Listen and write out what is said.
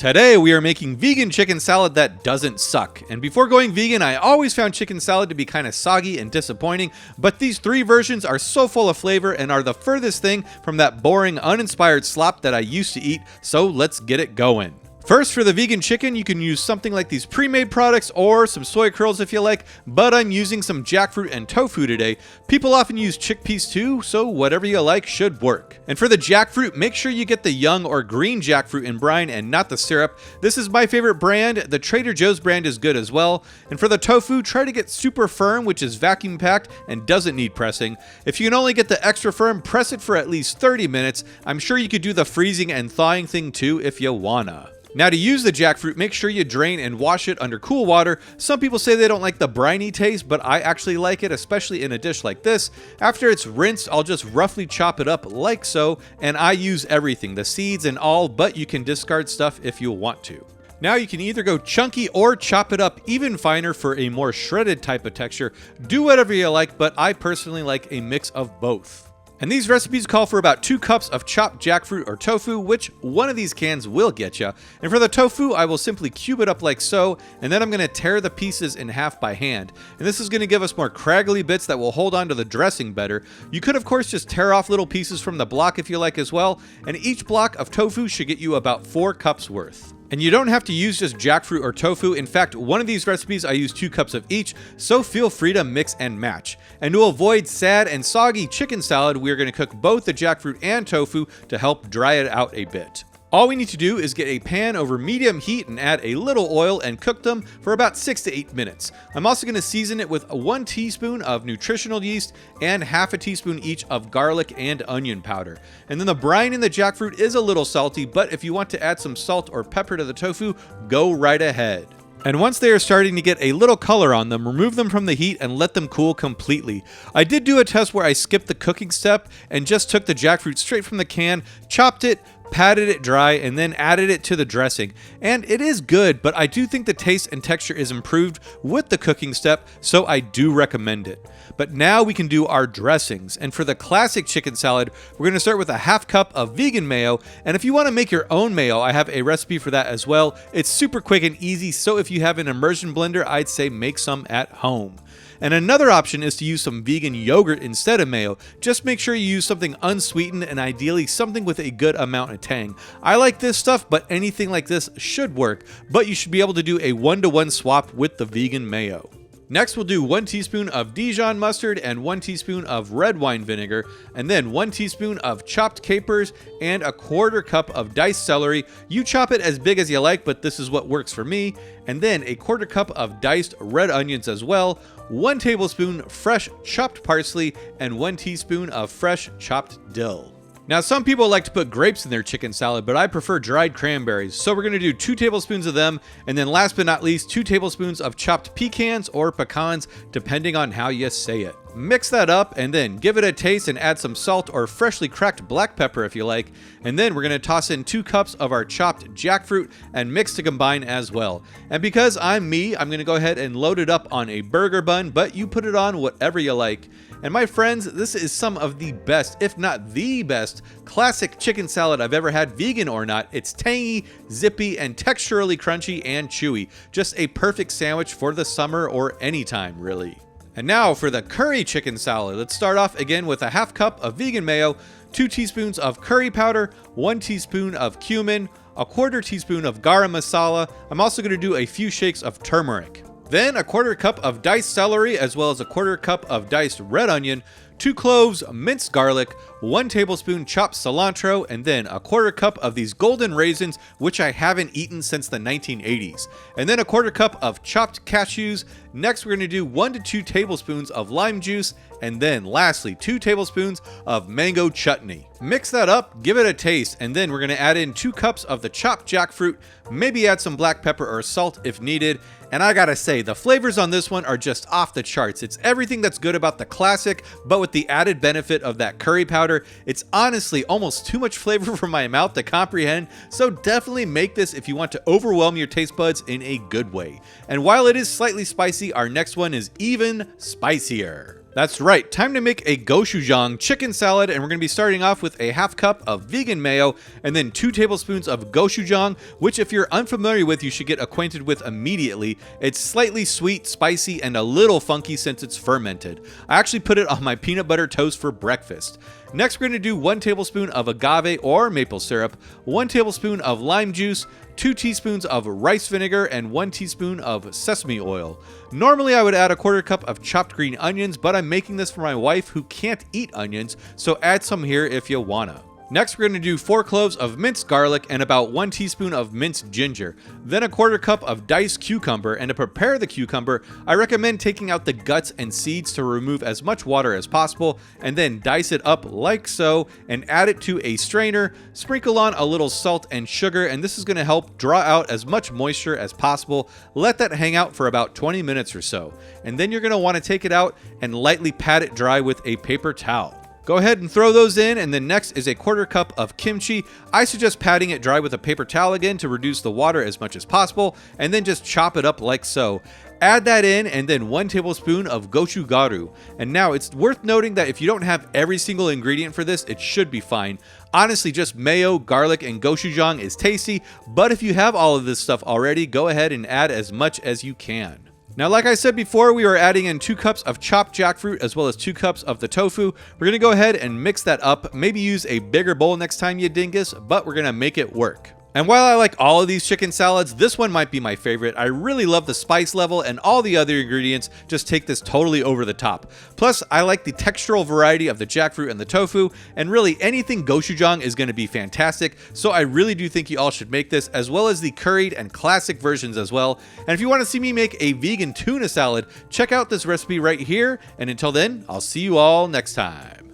Today we are making vegan chicken salad that doesn't suck. And before going vegan, I always found chicken salad to be kind of soggy and disappointing, but these three versions are so full of flavor and are the furthest thing from that boring, uninspired slop that I used to eat, so let's get it going. First, for the vegan chicken, you can use something like these pre-made products or some soy curls if you like, but I'm using some jackfruit and tofu today. People often use chickpeas too, so whatever you like should work. And for the jackfruit, make sure you get the young or green jackfruit in brine and not the syrup. This is my favorite brand. The Trader Joe's brand is good as well. And for the tofu, try to get super firm, which is vacuum packed and doesn't need pressing. If you can only get the extra firm, press it for at least 30 minutes. I'm sure you could do the freezing and thawing thing too if you wanna. Now, to use the jackfruit, make sure you drain and wash it under cool water. Some people say they don't like the briny taste, but I actually like it, especially in a dish like this. After it's rinsed, I'll just roughly chop it up like so, and I use everything, the seeds and all, but you can discard stuff if you want to. Now you can either go chunky or chop it up even finer for a more shredded type of texture. Do whatever you like, but I personally like a mix of both. And these recipes call for about 2 cups of chopped jackfruit or tofu, which one of these cans will get you. And for the tofu, I will simply cube it up like so, and then I'm going to tear the pieces in half by hand. And this is going to give us more craggly bits that will hold on to the dressing better. You could of course just tear off little pieces from the block if you like as well, and each block of tofu should get you about 4 cups worth. And you don't have to use just jackfruit or tofu. In fact, one of these recipes I use 2 cups of each, so feel free to mix and match. And to avoid sad and soggy chicken salad, we are going to cook both the jackfruit and tofu to help dry it out a bit. All we need to do is get a pan over medium heat and add a little oil and cook them for about 6 to 8 minutes. I'm also going to season it with 1 teaspoon of nutritional yeast and half a teaspoon each of garlic and onion powder. And then the brine in the jackfruit is a little salty, but if you want to add some salt or pepper to the tofu, go right ahead. And once they are starting to get a little color on them, remove them from the heat and let them cool completely. I did do a test where I skipped the cooking step and just took the jackfruit straight from the can, chopped it, patted it dry, and then added it to the dressing. And it is good, but I do think the taste and texture is improved with the cooking step, so I do recommend it. But now we can do our dressings. And for the classic chicken salad, we're going to start with a half cup of vegan mayo. And if you want to make your own mayo, I have a recipe for that as well. It's super quick and easy, so if you have an immersion blender, I'd say make some at home. And another option is to use some vegan yogurt instead of mayo. Just make sure you use something unsweetened and ideally something with a good amount of tang. I like this stuff, but anything like this should work, but you should be able to do a 1-to-1 swap with the vegan mayo. Next, we'll do 1 teaspoon of Dijon mustard and 1 teaspoon of red wine vinegar, and then 1 teaspoon of chopped capers and 1/4 cup of diced celery. You chop it as big as you like, but this is what works for me. And then 1/4 cup of diced red onions as well, 1 tablespoon fresh chopped parsley, and 1 teaspoon of fresh chopped dill. Now, some people like to put grapes in their chicken salad, but I prefer dried cranberries. So we're going to do 2 tablespoons of them, and then last but not least, 2 tablespoons of chopped pecans or pecans, depending on how you say it. Mix that up and then give it a taste and add some salt or freshly cracked black pepper if you like. And then we're going to toss in 2 cups of our chopped jackfruit and mix to combine as well. And because I'm me, I'm going to go ahead and load it up on a burger bun, but you put it on whatever you like. And my friends, this is some of the best, if not the best, classic chicken salad I've ever had, vegan or not. It's tangy, zippy, and texturally crunchy and chewy. Just a perfect sandwich for the summer or anytime, really. And now for the curry chicken salad. Let's start off again with a half cup of vegan mayo, 2 teaspoons of curry powder, 1 teaspoon of cumin, 1/4 teaspoon of garam masala. I'm also going to do a few shakes of turmeric. Then 1/4 cup of diced celery, as well as 1/4 cup of diced red onion, 2 cloves minced garlic, 1 tablespoon chopped cilantro, and then 1/4 cup of these golden raisins, which I haven't eaten since the 1980s. And then 1/4 cup of chopped cashews. Next, we're going to do 1 to 2 tablespoons of lime juice, and then lastly 2 tablespoons of mango chutney. Mix that up, give it a taste, and then we're going to add in 2 cups of the chopped jackfruit, maybe add some black pepper or salt if needed. And I gotta say, the flavors on this one are just off the charts. It's everything that's good about the classic, but with the added benefit of that curry powder. It's honestly almost too much flavor for my mouth to comprehend, so definitely make this if you want to overwhelm your taste buds in a good way. And while it is slightly spicy, our next one is even spicier. That's right, time to make a gochujang chicken salad, and we're going to be starting off with a half cup of vegan mayo and then 2 tablespoons of gochujang, which if you're unfamiliar with, you should get acquainted with immediately. It's slightly sweet, spicy, and a little funky since it's fermented. I actually put it on my peanut butter toast for breakfast. Next, we're going to do 1 tablespoon of agave or maple syrup, 1 tablespoon of lime juice, 2 teaspoons of rice vinegar, and 1 teaspoon of sesame oil. Normally, I would add a 1/4 cup of chopped green onions, but I'm making this for my wife who can't eat onions, so add some here if you wanna. Next, we're going to do 4 cloves of minced garlic and about 1 teaspoon of minced ginger, then a 1/4 cup of diced cucumber, and to prepare the cucumber, I recommend taking out the guts and seeds to remove as much water as possible, and then dice it up like so, and add it to a strainer, sprinkle on a little salt and sugar, and this is going to help draw out as much moisture as possible. Let that hang out for about 20 minutes or so, and then you're going to want to take it out and lightly pat it dry with a paper towel. Go ahead and throw those in, and then next is a 1/4 cup of kimchi. I suggest patting it dry with a paper towel again to reduce the water as much as possible, and then just chop it up like so. Add that in, and then 1 tablespoon of gochugaru. And now it's worth noting that if you don't have every single ingredient for this, it should be fine. Honestly, just mayo, garlic, and gochujang is tasty, but if you have all of this stuff already, go ahead and add as much as you can. Now, like I said before, we are adding in 2 cups of chopped jackfruit as well as 2 cups of the tofu. We're going to go ahead and mix that up. Maybe use a bigger bowl next time you dingus, but we're going to make it work. And while I like all of these chicken salads, this one might be my favorite. I really love the spice level, and all the other ingredients just take this totally over the top. Plus, I like the textural variety of the jackfruit and the tofu, and really anything gochujang is going to be fantastic. So I really do think you all should make this, as well as the curried and classic versions as well. And if you want to see me make a vegan tuna salad, check out this recipe right here. And until then, I'll see you all next time.